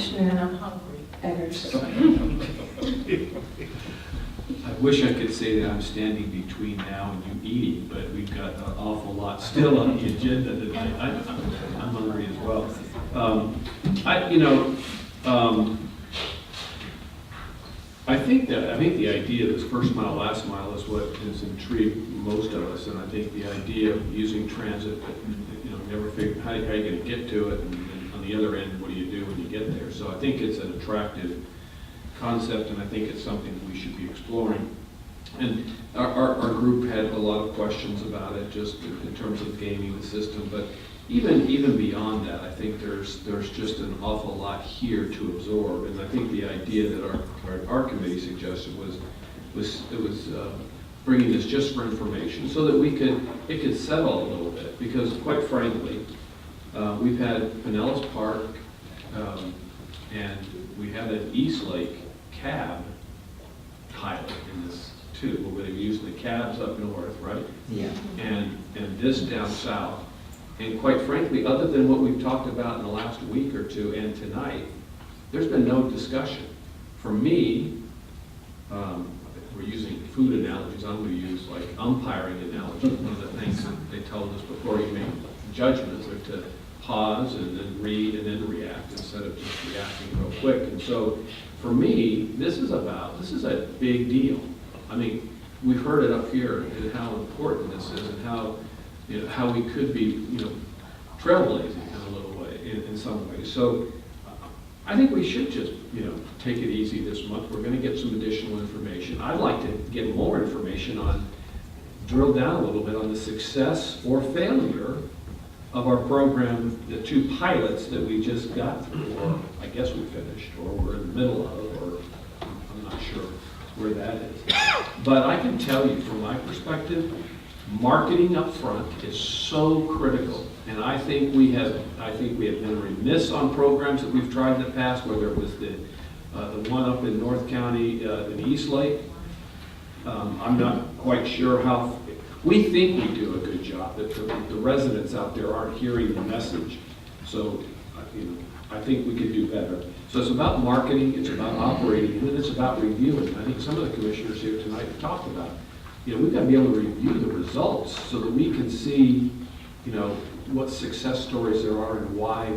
Commissioner Eggers. I wish I could say that I'm standing between now and you eating, but we've got an awful lot still on the agenda tonight. I'm hungry as well. I think the idea of this first mile, last mile is what has intrigued most of us, and I think the idea of using transit, never figure how are you going to get to it, and then on the other end, what do you do when you get there? So I think it's an attractive concept, and I think it's something that we should be exploring. And our group had a lot of questions about it, just in terms of gaming the system, but even beyond that, I think there's just an awful lot here to absorb. And I think the idea that our committee suggested was bringing this just for information, so that it could settle a little bit. Because quite frankly, we've had Pinellas Park, and we had an East Lake cab pilot in this too, where they were using the cabs up north, right? Yeah. And this down south. And quite frankly, other than what we've talked about in the last week or two and tonight, there's been no discussion. For me, we're using food analogies. I'm going to use like umpiring analogies. One of the things that they told us before you make judgments are to pause and then read and then react instead of just reacting real quick. And so for me, this is a big deal. I mean, we've heard it up here and how important this is, and how we could be, trailblazing in a little way, in some ways. So I think we should just, take it easy this month. We're going to get some additional information. I'd like to get more information drill down a little bit on the success or failure of our program, the 2 pilots that we just got through, or I guess we finished, or we're in the middle of, or I'm not sure where that is. But I can tell you from my perspective, marketing up front is so critical, and I think we have been remiss on programs that we've tried in the past, whether it was the one up in North County in East Lake. I'm not quite sure how. We think we do a good job, but the residents out there aren't hearing the message. So, I think we could do better. So it's about marketing, it's about operating, and then it's about reviewing. I think some of the commissioners here tonight have talked about, we've got to be able to review the results so that we can see, what success stories there are and why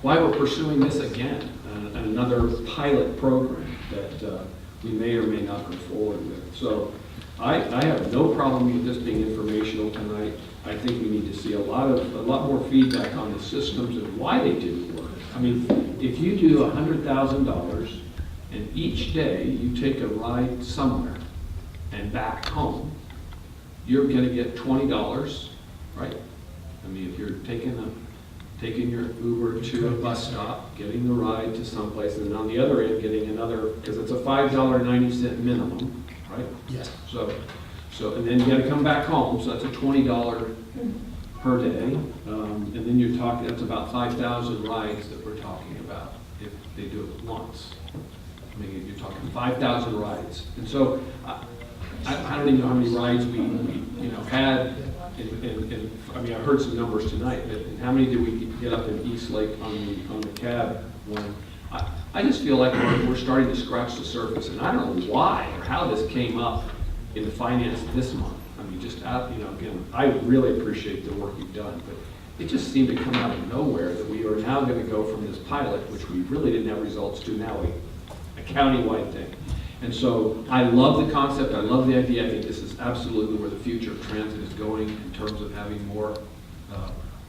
we're pursuing this again, another pilot program that we may or may not go forward with. So I have no problem with this being informational tonight. I think we need to see a lot more feedback on the systems and why they didn't work. I mean, if you do $100,000 and each day you take a ride somewhere and back home, you're going to get $20, right? I mean, if you're taking your Uber to a bus stop, getting the ride to someplace, and then on the other end getting another, because it's a $5.90 minimum, right? Yes. So and then you got to come back home, so that's a $20 per day, and then you're talking, that's about 5,000 rides that we're talking about if they do it once. I mean, you're talking 5,000 rides, and so I don't even know how many rides we had. And I mean, I heard some numbers tonight, but how many did we get up in East Lake on the cab one? I just feel like we're starting to scratch the surface, and I don't know why or how this came up in the finance this month. I mean, just out, again, I really appreciate the work you've done, but it just seemed to come out of nowhere that we are now going to go from this pilot, which we really didn't have results to, now a county-wide thing. And so I love the concept, I love the idea. I think this is absolutely where the future of transit is going in terms of having more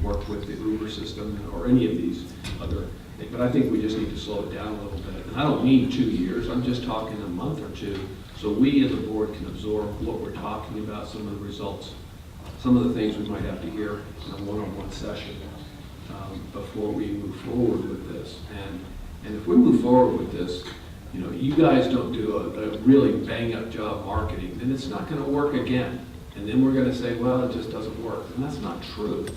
work with the Uber system or any of these other things. But I think we just need to slow it down a little bit. And I don't mean 2 years, I'm just talking a month or two, so we as a board can absorb what we're talking about, some of the results, some of the things we might have to hear in a one-on-one session before we move forward with this. And if we move forward with this, you guys don't do a really bang-up job marketing, then it's not going to work again. And then we're going to say, well, it just doesn't work. And that's not true.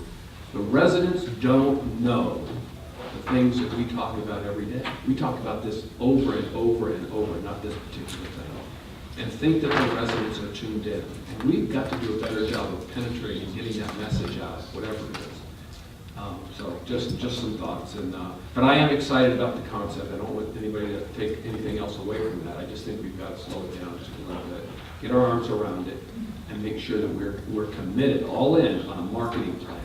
The residents don't know the things that we talk about every day. We talk about this over and over and over, not this particular thing. And think that the residents are tuned in. And we've got to do a better job of penetrating, getting that message out, whatever it is. So just some thoughts, and but I am excited about the concept. I don't want anybody to take anything else away from that. I just think we've got to slow it down just a little bit, get our arms around it, and make sure that we're committed, all in, on a marketing plan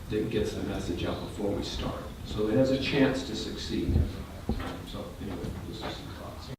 that gets the message out before we start, so it has a chance to succeed. So anyway, this is some thoughts.